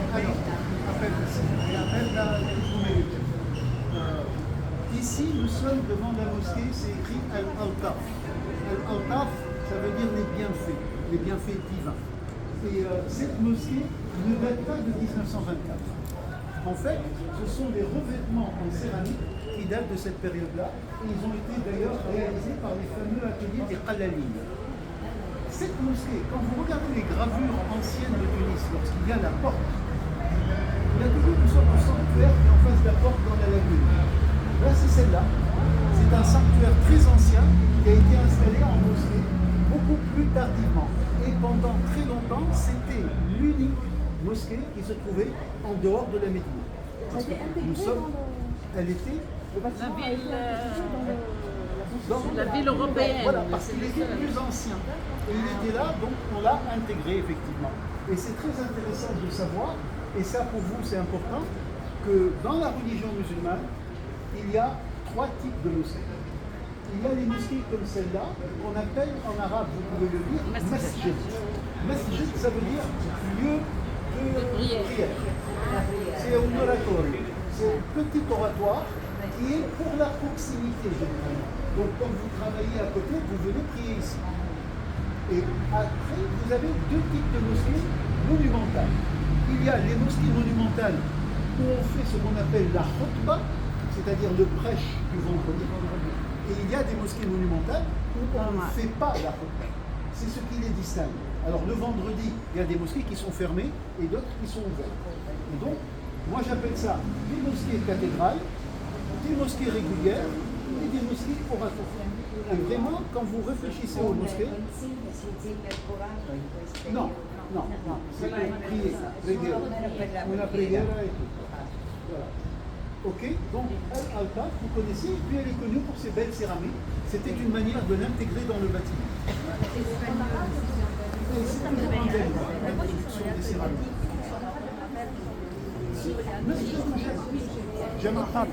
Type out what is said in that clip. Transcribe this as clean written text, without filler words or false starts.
Alors, appelle la Kouméut. Ici, nous sommes devant la mosquée, c'est écrit Al-Altaf. Al-Altaf, ça veut dire les bienfaits divins. Et cette mosquée ne date pas de 1924. En fait, ce sont des revêtements en céramique qui datent de cette période-là. Et ils ont été d'ailleurs réalisés par les fameux ateliers des Qalalines. Cette mosquée, quand vous regardez les gravures anciennes de Tunis, lorsqu'il y a la porte, il y a toujours une sorte de sanctuaire qui est en face de la porte dans la lagune. Là, c'est celle-là. C'est un sanctuaire très ancien qui a été installé en mosquée beaucoup plus tardivement. Et pendant très longtemps, c'était l'unique mosquée qui se trouvait en dehors de la Médine. Parce que nous sommes, elle était la ville européenne. Voilà, parce qu'il était plus ancien. Et il était là, donc on l'a intégré effectivement. Et c'est très intéressant de savoir, et ça pour vous c'est important, que dans la religion musulmane, il y a trois types de mosquées. Il y a les mosquées comme celle-là, qu'on appelle en arabe, vous pouvez le lire, masjid. Masjid, ça veut dire lieu de prière. C'est un oratorio. C'est un petit oratoire qui est pour la proximité généralement. Donc quand vous travaillez à côté, vous venez prier ici. Et après, vous avez deux types de mosquées monumentales. Il y a les mosquées monumentales où on fait ce qu'on appelle la khutbah, c'est-à-dire le prêche du vendredi. Et il y a des mosquées monumentales où on ne fait pas la khutbah. C'est ce qui les distingue. Alors le vendredi, il y a des mosquées qui sont fermées et d'autres qui sont ouvertes. Et donc, moi j'appelle ça des mosquées cathédrales, des mosquées régulières et des mosquées oratoires. Et vraiment, quand vous réfléchissez aux mosquées, non, c'est pour prier, una preghiera et tout. Voilà. Ok, donc Al-Altaf, vous connaissez, et puis elle est connue pour ses belles céramiques. C'était une manière de l'intégrer dans le bâtiment. Et c'est toujours un bel l'introduction des céramiques. J'aime pas.